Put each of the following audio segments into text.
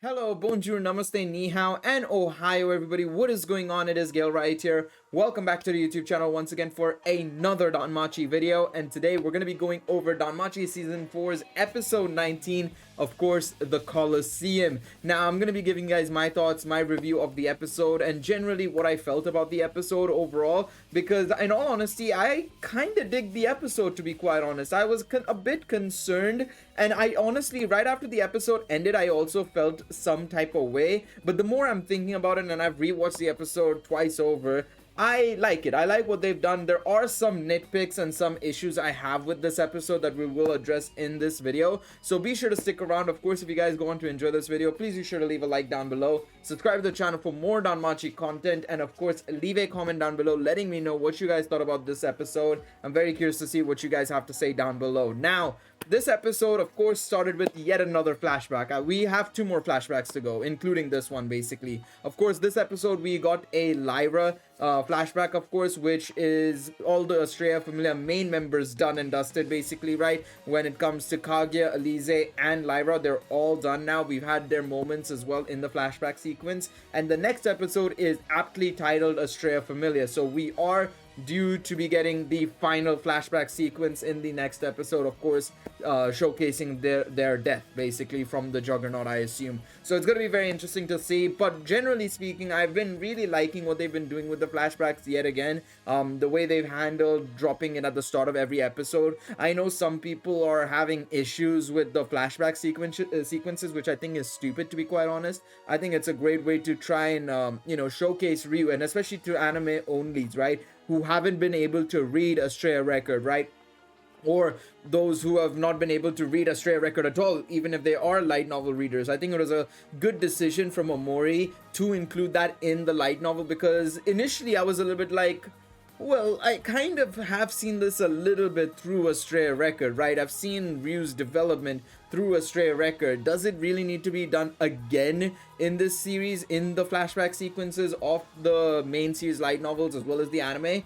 Hello, bonjour, namaste, ni hao, and Ohio, everybody. What is going on? It is Galeriot here. Welcome back to the YouTube channel once again for another Danmachi video. And today we're going to be going over Danmachi Season 4's Episode 19, of course, the Colosseum. Now, I'm going to be giving you guys my thoughts, my review of the episode, and generally what I felt about the episode overall. Because, in all honesty, I kind of dig the episode, to be quite honest. I was a bit concerned, and I honestly, right after the episode ended, I also felt some type of way. But the more I'm thinking about it, and I've rewatched the episode twice over, I like it. I like what they've done. There are some nitpicks and some issues I have with this episode that we will address in this video. So be sure to stick around. Of course, if you guys go on to enjoy this video, please be sure to leave a like down below. Subscribe to the channel for more Danmachi content. And of course, leave a comment down below letting me know what you guys thought about this episode. I'm very curious to see what you guys have to say down below. Now, this episode, of course, started with yet another flashback. We have two more flashbacks to go, including this one, basically. Of course, this episode, we got a Lyra flashback, of course, which is all the Astrea Familia main members done and dusted, basically, right? When it comes to Kaguya, Elise, and Lyra, they're all done now. We've had their moments as well in the flashback sequence. And the next episode is aptly titled Astrea Familia. So we are due to be getting the final flashback sequence in the next episode, of course, showcasing their death, basically, from the Juggernaut, I assume. So it's going to be very interesting to see. But generally speaking, I've been really liking what they've been doing with the flashbacks yet again. The way they've handled dropping it at the start of every episode. I know some people are having issues with the flashback sequences, which I think is stupid, to be quite honest. I think it's a great way to try and showcase Ryu, and especially to anime onlys, right, who haven't been able to read Astrea record, right? Or those who have not been able to read Astrea record at all, even if they are light novel readers. I think it was a good decision from Omori to include that in the light novel, because initially I was a little bit like, well, I kind of have seen this a little bit through Astrea record, right? I've seen Ryu's development through Astrea record. Does it really need to be done again in this series, in the flashback sequences of the main series light novels as well as the anime?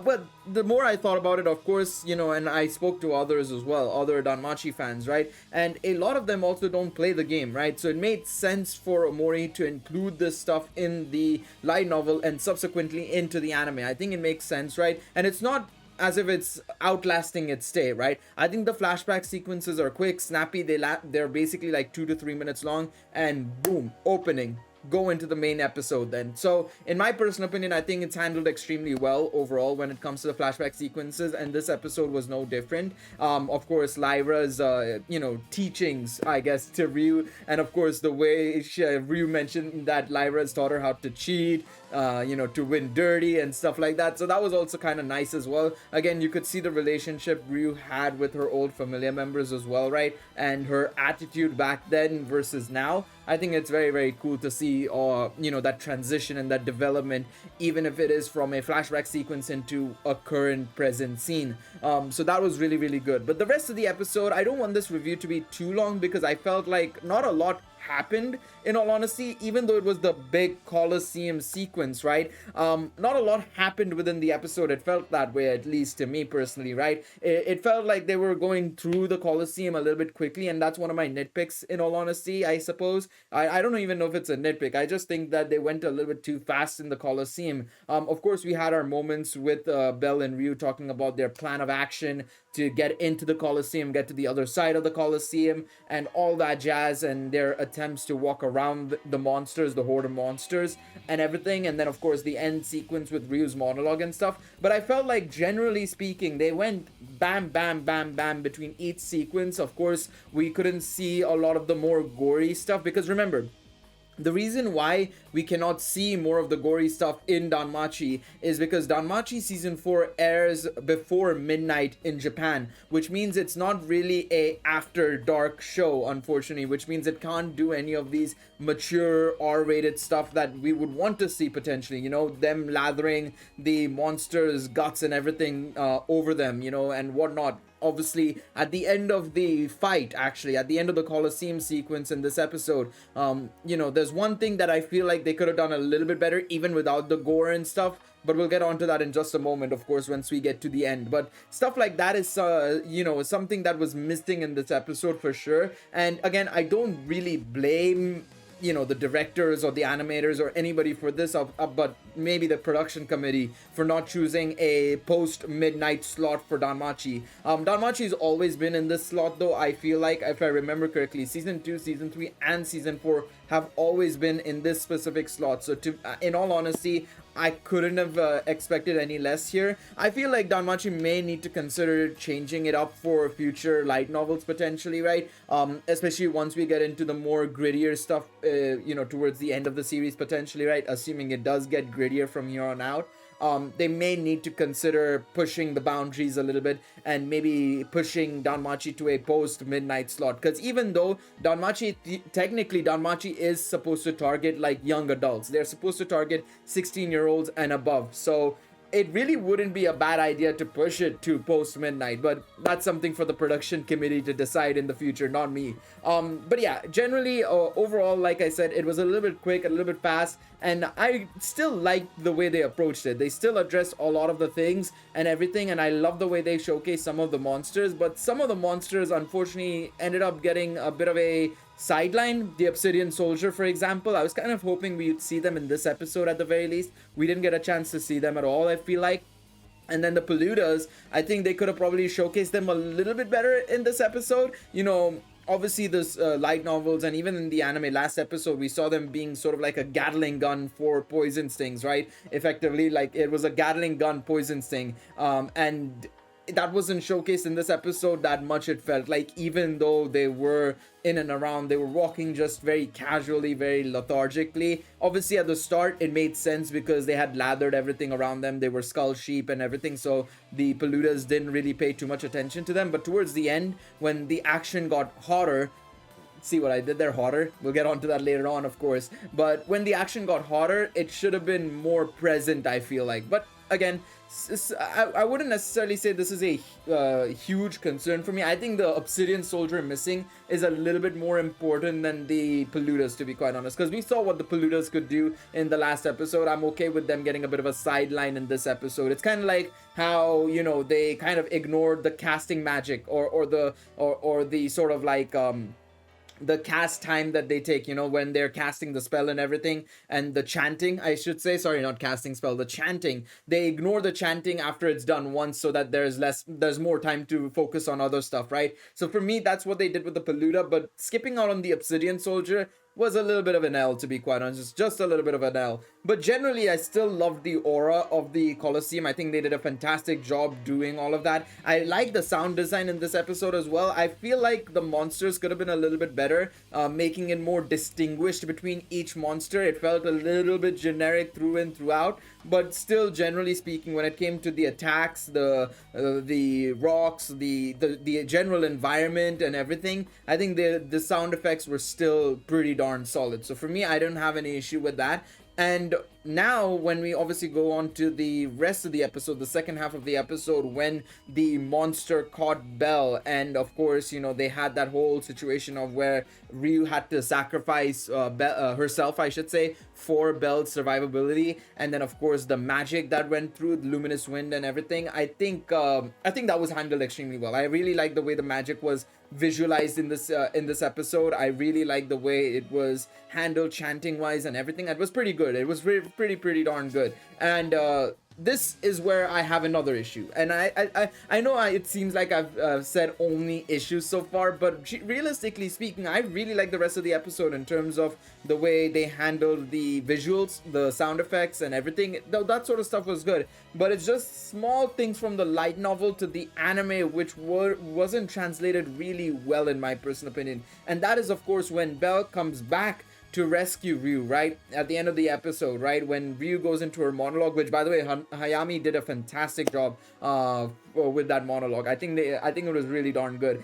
But the more I thought about it, of course, and I spoke to others as well, other Danmachi fans, right? And a lot of them also don't play the game, right? So it made sense for Omori to include this stuff in the light novel and subsequently into the anime. I think it makes sense, right? And it's not as if it's outlasting its stay, right? I think the flashback sequences are quick, snappy. They're basically like 2 to 3 minutes long, and boom, opening, go into the main episode then. So in my personal opinion, I think it's handled extremely well overall when it comes to the flashback sequences, and this episode was no different. Of course, Lyra's teachings, I guess, to Ryu, and of course the way Ryu mentioned that Lyra's taught her how to cheat, to win dirty and stuff like that. So that was also kind of nice as well. Again, you could see the relationship Ryu had with her old familiar members as well, right? And her attitude back then versus now. I think it's very, very cool to see, that transition and that development, even if it is from a flashback sequence into a current present scene. So that was really, really good. But the rest of the episode, I don't want this review to be too long because I felt like not a lot happened, in all honesty, even though it was the big Colosseum sequence, right? Not a lot happened within the episode. It felt that way, at least to me personally, right? It felt like they were going through the Colosseum a little bit quickly, and that's one of my nitpicks, in all honesty, I suppose. I don't even know if it's a nitpick. I just think that they went a little bit too fast in the Colosseum. Of course, we had our moments with Bell and Ryu talking about their plan of action to get into the Colosseum, get to the other side of the Colosseum, and all that jazz, and their attempts to walk around the monsters, the horde of monsters, and everything. And then, of course, the end sequence with Ryu's monologue and stuff. But I felt like, generally speaking, they went bam, bam, bam, bam between each sequence. Of course, we couldn't see a lot of the more gory stuff, because remember, the reason why we cannot see more of the gory stuff in Danmachi is because Danmachi Season 4 airs before midnight in Japan, which means it's not really a after dark show, unfortunately, which means it can't do any of these mature R-rated stuff that we would want to see potentially, them lathering the monsters' guts and everything over them, and whatnot. Obviously, at the end of the fight, actually, at the end of the Colosseum sequence in this episode, there's one thing that I feel like they could have done a little bit better, even without the gore and stuff. But we'll get onto that in just a moment, of course, once we get to the end. But stuff like that is, something that was missing in this episode for sure. And again, I don't really blame the directors or the animators or anybody for this, but maybe the production committee for not choosing a post midnight slot for Danmachi. Danmachi's always been in this slot, though. I feel like, if I remember correctly, season 2, season 3, and season 4 have always been in this specific slot. So in all honesty, I couldn't have expected any less here. I feel like Danmachi may need to consider changing it up for future light novels potentially, right? Especially once we get into the more grittier stuff, towards the end of the series potentially, right? Assuming it does get grittier from here on out. They may need to consider pushing the boundaries a little bit and maybe pushing Danmachi to a post-midnight slot. Because even though technically Danmachi is supposed to target like young adults, they're supposed to target 16-year-olds and above. So it really wouldn't be a bad idea to push it to post midnight, but that's something for the production committee to decide in the future, not me. But yeah, generally, overall, like I said, it was a little bit quick, a little bit fast, and I still liked the way they approached it. They still addressed a lot of the things and everything, and I love the way they showcased some of the monsters, but some of the monsters unfortunately ended up getting a bit of a sideline. The Obsidian Soldier, for example, I was kind of hoping we'd see them in this episode at the very least. We didn't get a chance to see them at all, I feel like. And then the Pollutas, I think they could have probably showcased them a little bit better in this episode. Obviously this light novels and even in the anime last episode, we saw them being sort of like a Gatling gun for poison stings, right? Effectively, like it was a Gatling gun poison sting. And that wasn't showcased in this episode that much, it felt like, even though they were in and around, they were walking just very casually, very lethargically. Obviously at the start it made sense because they had lathered everything around them, they were skull sheep and everything, so the Pollutas didn't really pay too much attention to them. But towards the end, when the action got hotter, see what I did there, hotter, we'll get onto that later on, of course, but when the action got hotter, it should have been more present, I feel like. But again, I wouldn't necessarily say this is a huge concern for me. I think the Obsidian Soldier missing is a little bit more important than the Pollutas, to be quite honest, because we saw what the Pollutas could do in the last episode. I'm okay with them getting a bit of a sideline in this episode. It's kind of like how, they kind of ignored the casting magic or the sort of like the cast time that they take, when they're casting the spell and everything, and the chanting, I should say, sorry, not casting spell, the chanting, they ignore the chanting after it's done once so that there's more time to focus on other stuff, right? So for me, that's what they did with the Polluta, but skipping out on the Obsidian Soldier was a little bit of an L, to be quite honest, just a little bit of an L. But generally, I still loved the aura of the Colosseum. I think they did a fantastic job doing all of that. I like the sound design in this episode as well. I feel like the monsters could have been a little bit better, making it more distinguished between each monster. It felt a little bit generic through and throughout, but still, generally speaking, when it came to the attacks, the rocks, the general environment and everything, I think the sound effects were still pretty darn solid. So for me, I don't have any issue with that. And now when we obviously go on to the rest of the episode, the second half of the episode, when the monster caught Belle, and of course, they had that whole situation of where Ryu had to sacrifice herself, I should say, for Belle's survivability, and then of course the magic that went through the luminous wind and everything. I think that was handled extremely well. I really like the way the magic was visualized in this episode. I really like the way it was handled chanting wise and everything. It was pretty good. It was pretty darn good. And this is where I have another issue, and I know it seems like I've said only issues so far, but realistically speaking, I really like the rest of the episode in terms of the way they handled the visuals, the sound effects and everything. That sort of stuff was good, but it's just small things from the light novel to the anime which wasn't translated really well in my personal opinion. And that is of course when Belle comes back to rescue Ryu, right? At the end of the episode, right? When Ryu goes into her monologue, which by the way, Hayami did a fantastic job with that monologue. I think it was really darn good.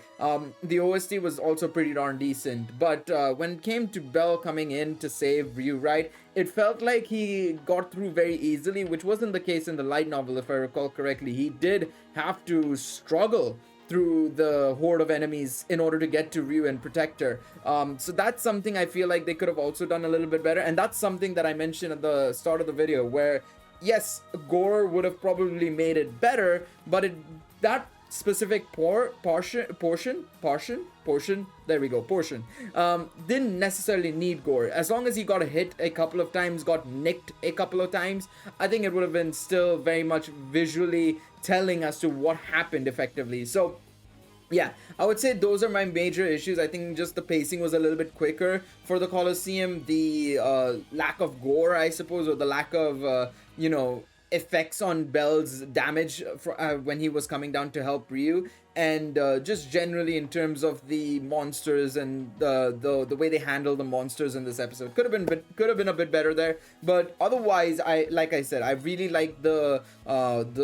The OST was also pretty darn decent. But when it came to Belle coming in to save Ryu, right? It felt like he got through very easily, which wasn't the case in the light novel, if I recall correctly. He did have to struggle through the horde of enemies in order to get to Ryu and protect her. So that's something I feel like they could have also done a little bit better. And that's something that I mentioned at the start of the video, where yes, gore would have probably made it better, but that specific portion, there we go, portion, didn't necessarily need gore. As long as he got hit a couple of times, got nicked a couple of times, I think it would have been still very much visually telling as to what happened effectively. So yeah, I would say those are my major issues. I think just the pacing was a little bit quicker for the Colosseum. The lack of gore, I suppose, or the lack of, effects on Bell's damage when he was coming down to help Ryu. And just generally in terms of the monsters and the way they handle the monsters in this episode could have been a bit better there. But otherwise, like I said, I really like the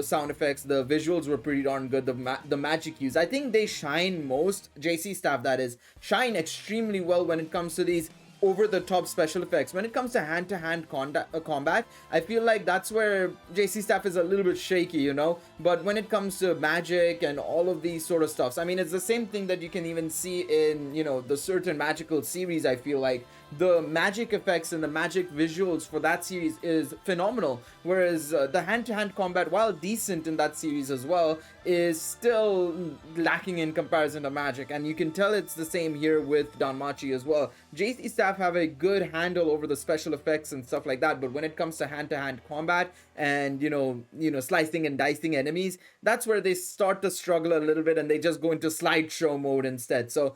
sound effects. The visuals were pretty darn good. The magic use, I think they shine most. JC Staff, that is, shine extremely well when it comes to these over the top special effects. When it comes to hand-to-hand combat, I feel like that's where JC Staff is a little bit shaky, but when it comes to magic and all of these sort of stuffs, I mean, it's the same thing that you can even see in the certain magical series. I feel like the magic effects and the magic visuals for that series is phenomenal, whereas the hand-to-hand combat, while decent in that series as well, is still lacking in comparison to magic. And you can tell it's the same here with Danmachi as well. JC Staff have a good handle over the special effects and stuff like that, but when it comes to hand-to-hand combat and slicing and dicing enemies, that's where they start to struggle a little bit, and they just go into slideshow mode instead. So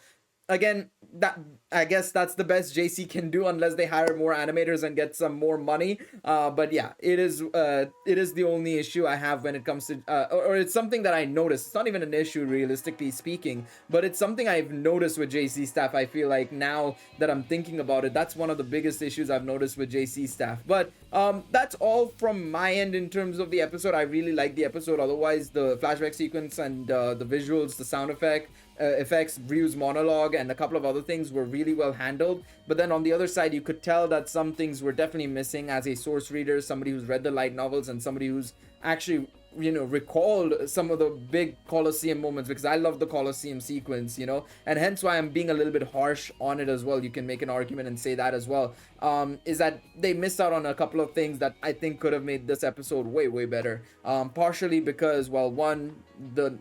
again, that I guess that's the best JC can do, unless they hire more animators and get some more money. But yeah, it is the only issue I have when it comes to or it's something that I noticed. It's not even an issue realistically speaking, but it's something I've noticed with JC Staff. I feel like now that I'm thinking about it, that's one of the biggest issues I've noticed with JC Staff. But that's all from my end in terms of the episode. I really like the episode. Otherwise, the flashback sequence and the visuals, the sound effects, Ryu's monologue, and a couple of other things were really well handled. But then on the other side, you could tell that some things were definitely missing. As a source reader, somebody who's read the light novels, and somebody who's actually recalled some of the big Colosseum moments, because I love the Colosseum sequence, and hence why I'm being a little bit harsh on it as well. You can make an argument and say that as well, is that they missed out on a couple of things that I think could have made this episode way better, partially because, well, one, the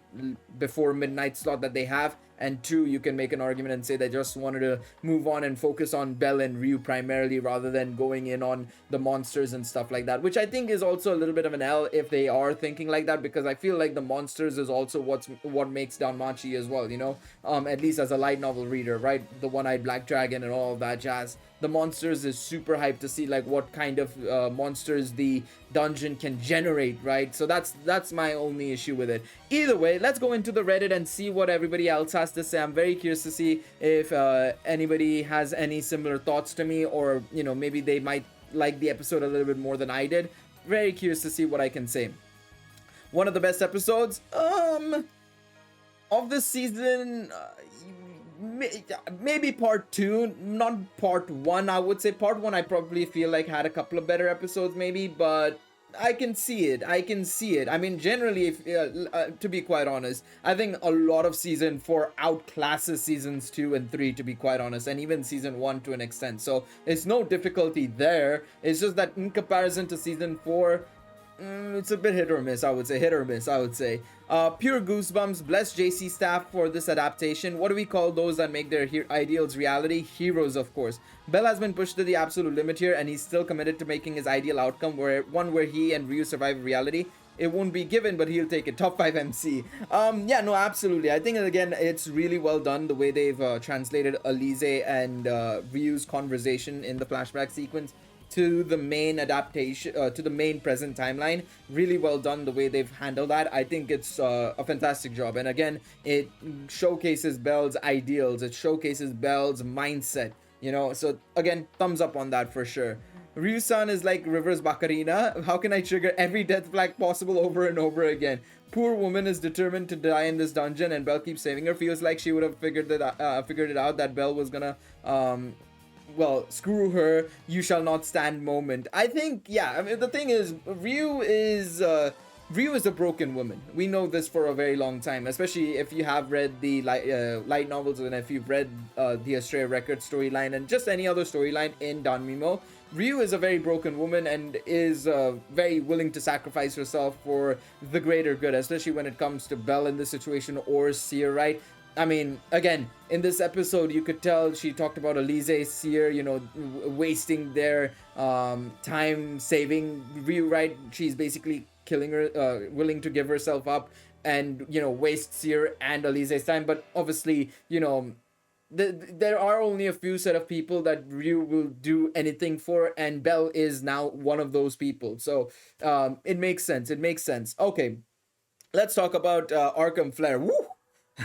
before midnight slot that they have, and two, you can make an argument and say they just wanted to move on and focus on Bell and Ryu primarily, rather than going in on the monsters and stuff like that, which I think is also a little bit of an L if they are thinking like that, because I feel like the monsters is also what makes Danmachi as well, at least as a light novel reader, right? The one-eyed black dragon and all of that jazz. The monsters is super hyped to see like what kind of monsters the dungeon can generate, right? So that's my only issue with it. Either way, let's go into the Reddit and see what everybody else has to say. I'm very curious to see if anybody has any similar thoughts to me, or maybe they might like the episode a little bit more than I did. Very curious to see what I can say. One of the best episodes of this season, maybe part 2, not part 1. I would say part 1 I probably feel like had a couple of better episodes maybe, but I can see it. I mean, generally, if to be quite honest, I think a lot of season 4 outclasses seasons 2 and 3, to be quite honest, and even season 1 to an extent. So it's no difficulty there. It's just that in comparison to season 4, it's a bit hit or miss, I would say. Pure goosebumps. Bless JC Staff for this adaptation. What do we call those that make their ideals reality? Heroes, of course. Bell has been pushed to the absolute limit here, and he's still committed to making his ideal outcome, where he and Ryu survive reality. It won't be given, but he'll take it. Top 5 MC. Yeah, no, absolutely. I think, again, it's really well done the way they've translated Elise and Ryu's conversation in the flashback sequence to the main adaptation, to the main present timeline. Really well done the way they've handled that. I think it's a fantastic job. And again, it showcases Bell's ideals. It showcases Bell's mindset, So again, thumbs up on that for sure. Ryu-san is like River's Bacarina. How can I trigger every death flag possible over and over again? Poor woman is determined to die in this dungeon, and Bell keeps saving her. Feels like she would have figured it out that Bell was gonna well, screw her, you shall not stand moment. I think, yeah, I mean, the thing is, Ryu is Ryu is a broken woman. We know this for a very long time, especially if you have read the light novels and if you've read the Astray Record storyline and just any other storyline in Danmimo. Ryu is a very broken woman and is very willing to sacrifice herself for the greater good, especially when it comes to Belle in this situation or Seer, right? I mean, again, in this episode, you could tell she talked about Elise, Seer, wasting their time saving Ryu, right? She's basically killing her, willing to give herself up and, waste Seer and Elise's time. But obviously, there are only a few set of people that Ryu will do anything for, and Belle is now one of those people. So it makes sense. It makes sense. Okay, let's talk about Arkham Flare. Woo!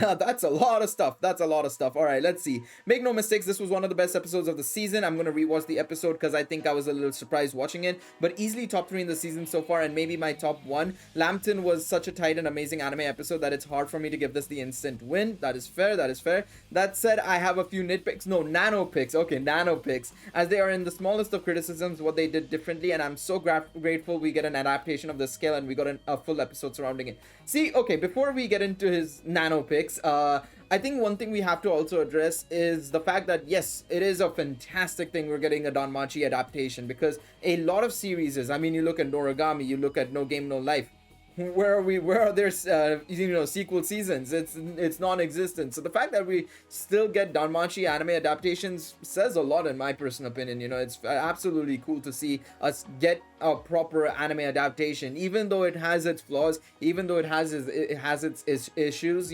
That's a lot of stuff. That's a lot of stuff. All right, let's see. Make no mistakes, this was one of the best episodes of the season. I'm going to rewatch the episode because I think I was a little surprised watching it. But easily top 3 in the season so far and maybe my top 1. Lambton was such a tight and amazing anime episode that it's hard for me to give this the instant win. That is fair. That is fair. That said, I have a few nitpicks. No, nano picks. Okay, nano picks. As they are in the smallest of criticisms, what they did differently. And I'm so grateful we get an adaptation of the scale and we got a full episode surrounding it. See, okay, before we get into his nano picks, I think one thing we have to also address is the fact that yes, it is a fantastic thing we're getting a Danmachi adaptation, because a lot of series, I mean, you look at Noragami, you look at No Game No Life, where are their sequel seasons? It's non-existent. So the fact that we still get Danmachi anime adaptations says a lot in my personal opinion. It's absolutely cool to see us get a proper anime adaptation, even though it has its flaws, even though it has its issues.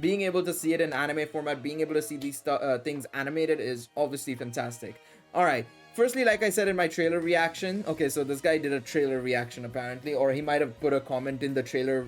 Being able to see it in anime format, being able to see these things animated is obviously fantastic. All right. Firstly, like I said in my trailer reaction, okay, so this guy did a trailer reaction apparently, or he might have put a comment in the trailer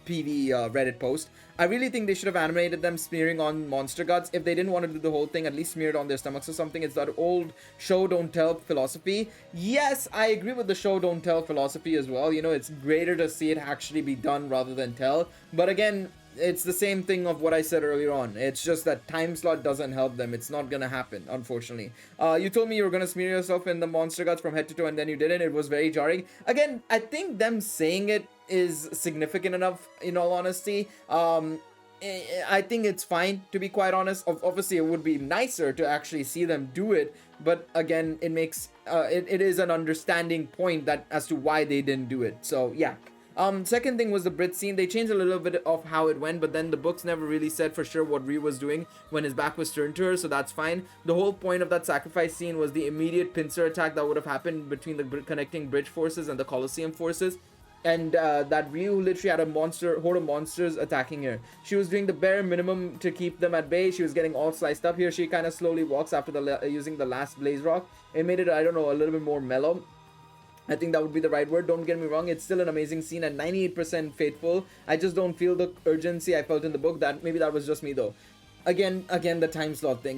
PV Reddit post. I really think they should have animated them smearing on monster guts. If they didn't want to do the whole thing, at least smear it on their stomachs or something. It's that old show don't tell philosophy. Yes, I agree with the show don't tell philosophy as well. It's greater to see it actually be done rather than tell. But again, it's the same thing of what I said earlier on. It's just that time slot doesn't help them. It's not gonna happen, unfortunately. You told me you were gonna smear yourself in the monster guts from head to toe and then you didn't. It was very jarring. Again, I think them saying it is significant enough, in all honesty. I think it's fine, to be quite honest. Obviously, it would be nicer to actually see them do it. But again, it makes it is an understanding point that as to why they didn't do it. So yeah. Second thing was the Brit scene. They changed a little bit of how it went, but then the books never really said for sure what Ryu was doing when his back was turned to her, so that's fine. The whole point of that sacrifice scene was the immediate pincer attack that would have happened between the connecting bridge forces and the Colosseum forces. And that Ryu literally had a horde of monsters attacking her. She was doing the bare minimum to keep them at bay. She was getting all sliced up. Here she kind of slowly walks after using the last blaze rock. It made it, I don't know, a little bit more mellow. I think that would be the right word. Don't get me wrong, it's still an amazing scene and 98% faithful. I just don't feel the urgency I felt in the book. Maybe that was just me though. Again, the time slot thing.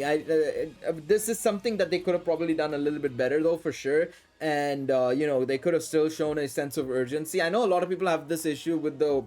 This is something that they could have probably done a little bit better though, for sure. And they could have still shown a sense of urgency. I know a lot of people have this issue with the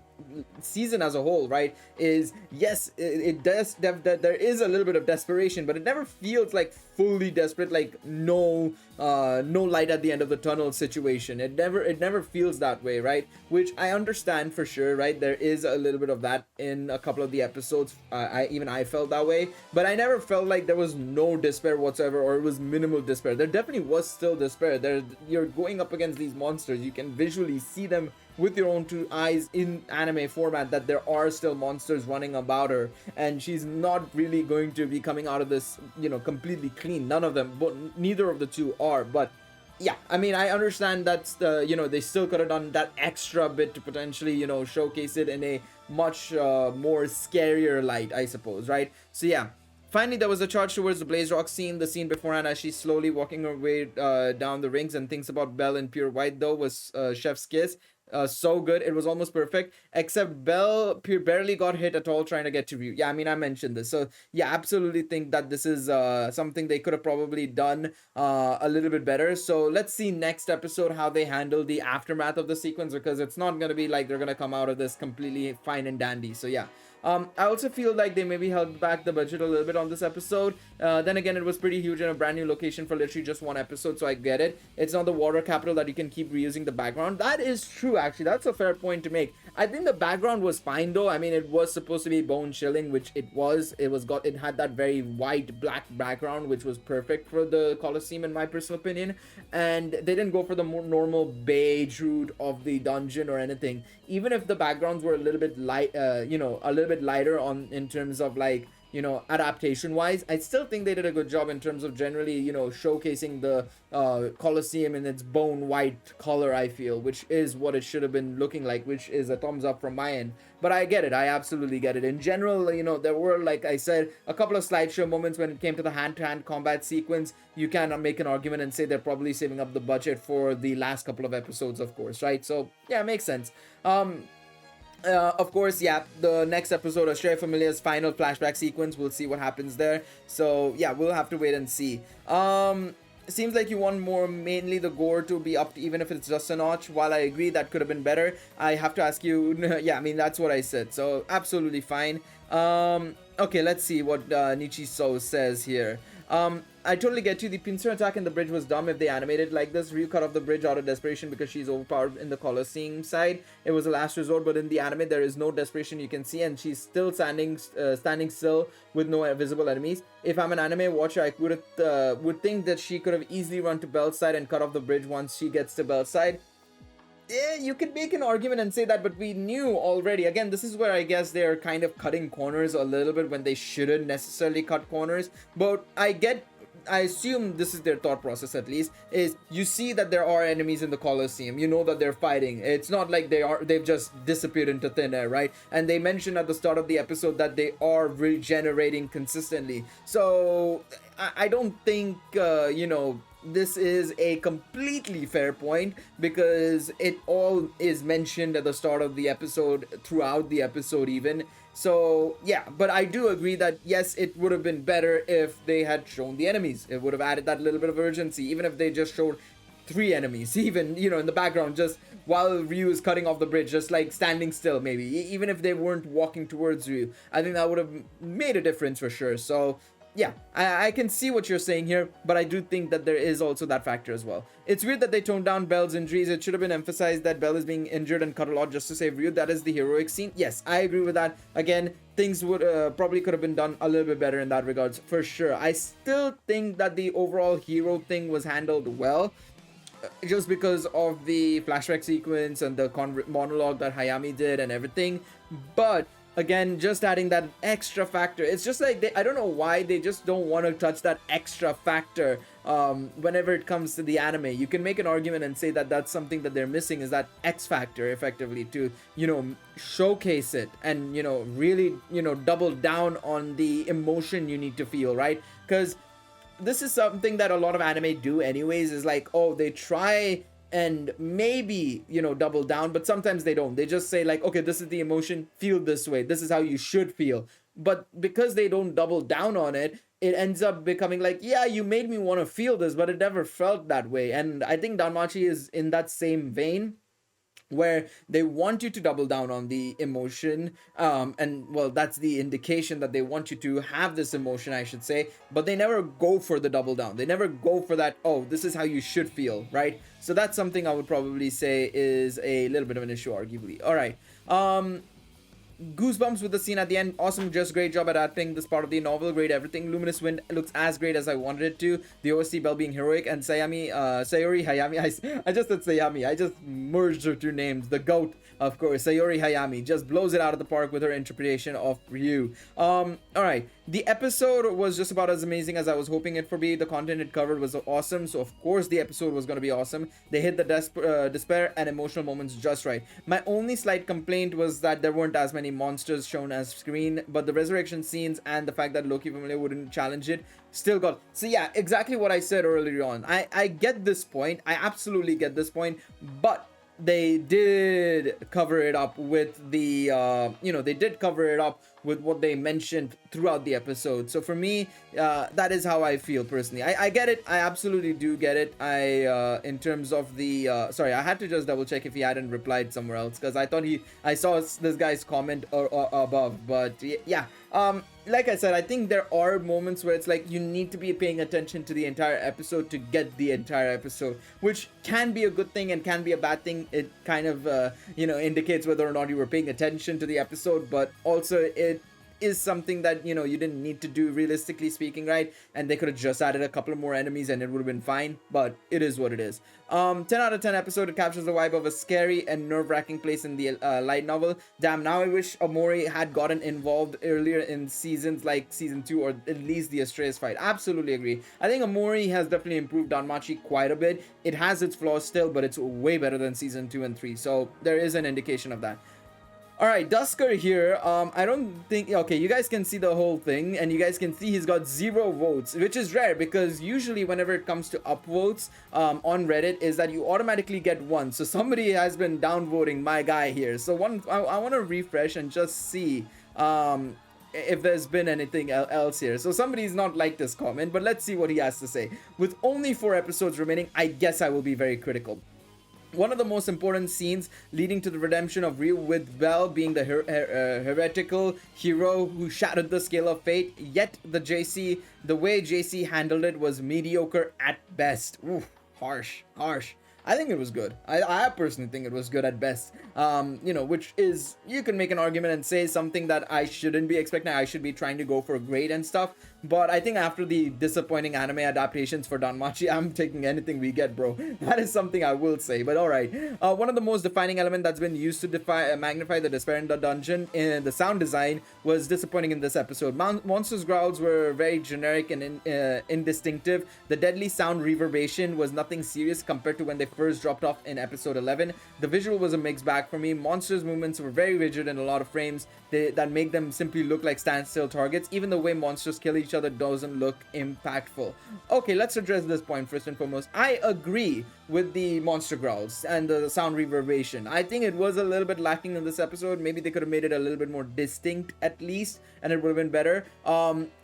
season as a whole, right? Is yes, it does there is a little bit of desperation, but it never feels like fully desperate, like no light at the end of the tunnel situation. It never feels that way, right? Which I understand for sure, right? There is a little bit of that in a couple of the episodes. I felt that way, but I never felt like there was no despair whatsoever, or it was minimal despair. There definitely was still despair. You're going up against these monsters. You can visually see them with your own two eyes in anime format, that there are still monsters running about her, and she's not really going to be coming out of this completely clean. None of them, but neither of the two are. But yeah, I mean, I understand that's they still could have done that extra bit to potentially showcase it in a much more scarier light, I suppose, right? So yeah. Finally, there was a charge towards the Blaze Rock scene. The scene beforehand, as she's slowly walking her way down the rings and thinks about Belle in pure white, though, was Chef's Kiss. So good. It was almost perfect, except Belle barely got hit at all trying to get to Ryu. Yeah, I mean, I mentioned this. So yeah, absolutely think that this is something they could have probably done a little bit better. So let's see next episode how they handle the aftermath of the sequence, because it's not going to be like they're going to come out of this completely fine and dandy. So yeah. I also feel like they maybe held back the budget a little bit on this episode. Then again, it was pretty huge in a brand new location for literally just one episode, so I get it. It's not the water capital that you can keep reusing the background. That is true, actually. That's a fair point to make. I think the background was fine though. I mean, it was supposed to be bone chilling, which it was. It had that very white black background, which was perfect for the Colosseum in my personal opinion. And they didn't go for the more normal beige route of the dungeon or anything. Even if the backgrounds were a little bit light, a little bit lighter on in terms of like, adaptation wise, I still think they did a good job in terms of generally, showcasing the Colosseum in its bone white color, I feel, which is what it should have been looking like, which is a thumbs up from my end. But I get it, I absolutely get it. In general, there were, like I said, a couple of slideshow moments when it came to the hand-to-hand combat sequence. You can make an argument and say they're probably saving up the budget for the last couple of episodes, of course, right? So yeah, it makes sense. Of course, yeah, the next episode of Stray Familiar's final flashback sequence, we'll see what happens there. So yeah, we'll have to wait and see. It seems like you want more, mainly the gore to be upped, even if it's just a notch. While I agree that could have been better, I have to ask you, yeah, I mean, that's what I said, so absolutely fine. Okay, let's see what Nichiso says here. I totally get you. The pincer attack in the bridge was dumb if they animated like this. Ryu cut off the bridge out of desperation because she's overpowered in the Colosseum side. It was a last resort, but in the anime there is no desperation you can see, and she's still standing still with no visible enemies. If I'm an anime watcher, I would think that she could have easily run to Belle's side and cut off the bridge once she gets to Belle's side. Yeah, you could make an argument and say that, but we knew already. Again, this is where I guess they're kind of cutting corners a little bit when they shouldn't necessarily cut corners. But I assume this is their thought process, at least, is you see that there are enemies in the Colosseum. You know that they're fighting. It's not like they've just disappeared into thin air, right? And they mentioned at the start of the episode that they are regenerating consistently. So I don't think, this is a completely fair point, because it all is mentioned at the start of the episode, throughout the episode even. So yeah, but I do agree that yes, it would have been better if they had shown the enemies. It would have added that little bit of urgency, even if they just showed 3 enemies, even, in the background, just while Ryu is cutting off the bridge, just like standing still, maybe, even if they weren't walking towards Ryu. I think that would have made a difference for sure. So yeah, I can see what you're saying here, but I do think that there is also that factor as well. It's weird that they toned down Belle's injuries. It should have been emphasized that Belle is being injured and cut a lot just to save Ryu. That is the heroic scene. Yes, I agree with that. Again, things would probably could have been done a little bit better in that regards, for sure. I still think that the overall hero thing was handled well, just because of the flashback sequence and the monologue that Hayami did and everything. But again, just adding that extra factor, it's just like I don't know why they just don't want to touch that extra factor whenever it comes to the anime. You can make an argument and say that that's something that they're missing, is that X factor, effectively, to showcase it and really double down on the emotion you need to feel, right? Because this is something that a lot of anime do anyways, is like, oh, they try and maybe double down, but sometimes they don't. They just say like, okay, this is the emotion, feel this way, this is how you should feel. But because they don't double down on it, it ends up becoming like, yeah, you made me want to feel this, but it never felt that way. And I think Danmachi is in that same vein, where they want you to double down on the emotion, and well, that's the indication that they want you to have this emotion, I should say, but they never go for the double down. They never go for that, oh, this is how you should feel, right? So that's something I would probably say is a little bit of an issue, arguably. All right, goosebumps with the scene at the end. Awesome, just great job at adapting this part of the novel. Great everything. Luminous Wind looks as great as I wanted it to. The OST Belle being heroic, and Sayori Hayami. I just said Sayami. I just merged her 2 names. The GOAT, of course. Sayori Hayami just blows it out of the park with her interpretation of Ryu. All right. The episode was just about as amazing as I was hoping it to be. The content it covered was awesome, so of course the episode was going to be awesome. They hit the despair and emotional moments just right. My only slight complaint was that there weren't as many monsters shown as screen, but the resurrection scenes and the fact that Loki family wouldn't challenge it still got. So yeah, exactly what I said earlier on. I get this point. I absolutely get this point, but they did cover it up with the they did cover it up with what they mentioned throughout the episode. So for me, that is how I feel personally. I get it. I absolutely do get it. In terms of the sorry, I had to just double check if he hadn't replied somewhere else, because I thought I saw this guy's comment above. But yeah, like I said, I think there are moments where it's like you need to be paying attention to the entire episode to get the entire episode, which can be a good thing and can be a bad thing. It kind of indicates whether or not you were paying attention to the episode, but also it is something that you didn't need to do, realistically speaking, right? And they could have just added a couple of more enemies and it would have been fine, but it is what it is. 10 out of 10 episode. It captures the vibe of a scary and nerve-wracking place in the light novel. Damn, now I wish Omori had gotten involved earlier in seasons like season 2 or at least the Astraeus fight. Absolutely agree. I think Omori has definitely improved Danmachi quite a bit. It has its flaws still, but it's way better than season 2 and 3, so there is an indication of that. Alright, Dusker here, I don't think, okay, you guys can see the whole thing, and you guys can see he's got 0 votes, which is rare, because usually whenever it comes to upvotes on Reddit, is that you automatically get 1, so somebody has been downvoting my guy here. So I want to refresh and just see if there's been anything else here. So somebody's not liked this comment, but let's see what he has to say. With only 4 episodes remaining, I guess I will be very critical. One of the most important scenes leading to the redemption of Ryu, with Bell being the heretical hero who shattered the scale of fate, yet the way JC handled it was mediocre at best. Ooh, harsh. I think it was good. I personally think it was good at best. Which is, you can make an argument and say something that I shouldn't be expecting. I should be trying to go for great and stuff. But I think after the disappointing anime adaptations for Danmachi, I'm taking anything we get, bro. That is something I will say. But alright. One of the most defining elements that's been used to magnify the despair in the dungeon, in the sound design, was disappointing in this episode. Monsters' growls were very generic and indistinctive. The deadly sound reverberation was nothing serious compared to when they first dropped off in episode 11. The visual was a mixed bag for me. Monsters' movements were very rigid in a lot of frames that make them simply look like standstill targets. Even the way monsters kill each other doesn't look impactful. Okay, let's address this point first and foremost. I agree with the monster growls and the sound reverberation. I think it was a little bit lacking in this episode. Maybe they could have made it a little bit more distinct at least, and it would have been better.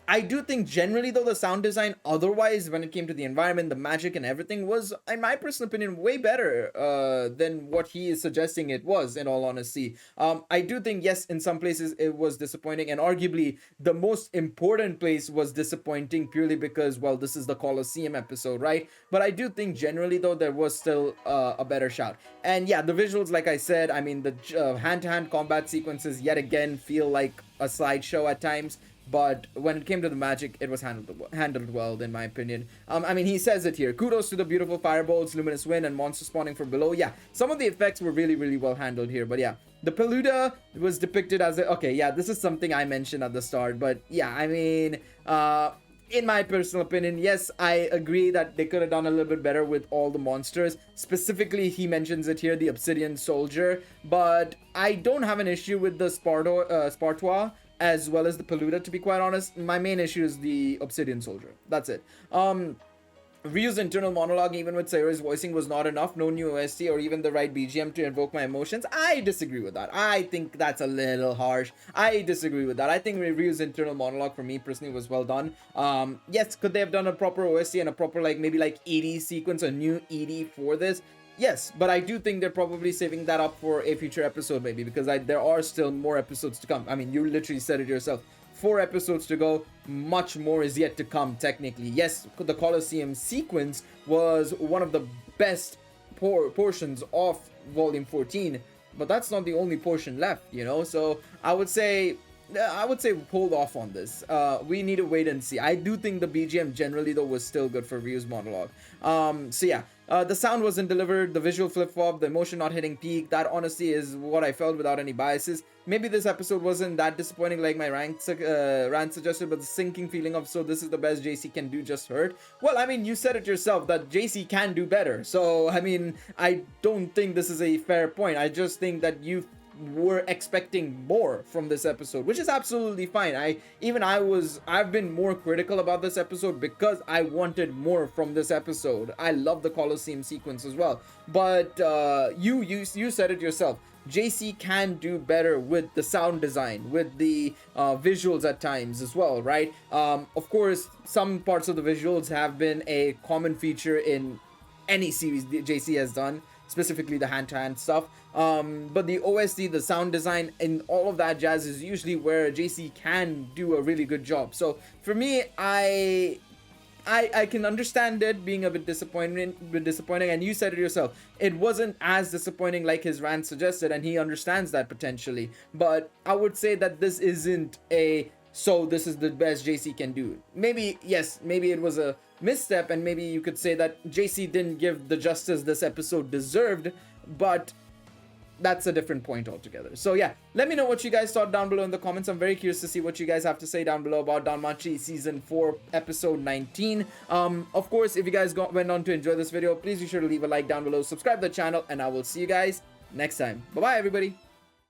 I do think generally though the sound design otherwise, when it came to the environment, the magic and everything, was, in my personal opinion, way better than what he is suggesting it was, in all honesty. I do think, yes, in some places it was disappointing, and arguably the most important place was disappointing purely because, well, this is the Colosseum episode, right? But I do think generally though there was still a better shout. And yeah, the visuals, like I said, I mean, the hand-to-hand combat sequences yet again feel like a slideshow at times. But when it came to the magic, it was handled well, in my opinion. I mean, he says it here. Kudos to the beautiful firebolts, luminous wind, and monster spawning from below. Yeah, some of the effects were really, really well handled here. But yeah, the Peluda was depicted as a... Okay, yeah, this is something I mentioned at the start. But yeah, I mean... in my personal opinion, yes, I agree that they could have done a little bit better with all the monsters. Specifically, he mentions it here, the Obsidian Soldier. But I don't have an issue with the Spartois, as well as the Peluda, to be quite honest. My main issue is the Obsidian Soldier. That's it. Ryu's internal monologue, even with Sayori's voicing, was not enough. No new OST or even the right BGM to invoke my emotions. I disagree with that. I think that's a little harsh. I disagree with that. I think Ryu's internal monologue, for me personally, was well done. Yes, could they have done a proper OST and a proper, maybe ED sequence, a new ED for this? Yes, but I do think they're probably saving that up for a future episode, maybe, because there are still more episodes to come. I mean, you literally said it yourself. 4 episodes to go. Much more is yet to come, technically. Yes, the Colosseum sequence was one of the best portions of Volume 14, but that's not the only portion left, So I would say hold off on this. We need to wait and see. I do think the BGM generally though was still good for Ryu's monologue. So yeah, the sound wasn't delivered, the visual flip-flop, the emotion not hitting peak. That honestly is what I felt without any biases. Maybe this episode wasn't that disappointing like my rant suggested, but the sinking feeling of so this is the best JC can do just hurt. Well, I mean, you said it yourself that JC can do better. So, I mean, I don't think this is a fair point. I just think that you were expecting more from this episode, which is absolutely fine. I've been more critical about this episode because I wanted more from this episode. I love the Colosseum sequence as well, but you said it yourself. JC can do better with the sound design, with the visuals at times as well, right? Of course, some parts of the visuals have been a common feature in any series JC has done, specifically the hand-to-hand stuff. But the OST, the sound design, and all of that jazz is usually where JC can do a really good job. So for me, I can understand it being a bit disappointing, and you said it yourself. It wasn't as disappointing like his rant suggested, and he understands that potentially. But I would say that this isn't this is the best JC can do. Maybe, yes, maybe it was a misstep, and maybe you could say that JC didn't give the justice this episode deserved, but that's a different point altogether. So yeah, let me know what you guys thought down below in the comments. I'm very curious to see what you guys have to say down below about Danmachi season 4 episode 19. Of course, if you guys went on to enjoy this video, please be sure to leave a like down below, subscribe to the channel, and I will see you guys next time. Bye bye everybody.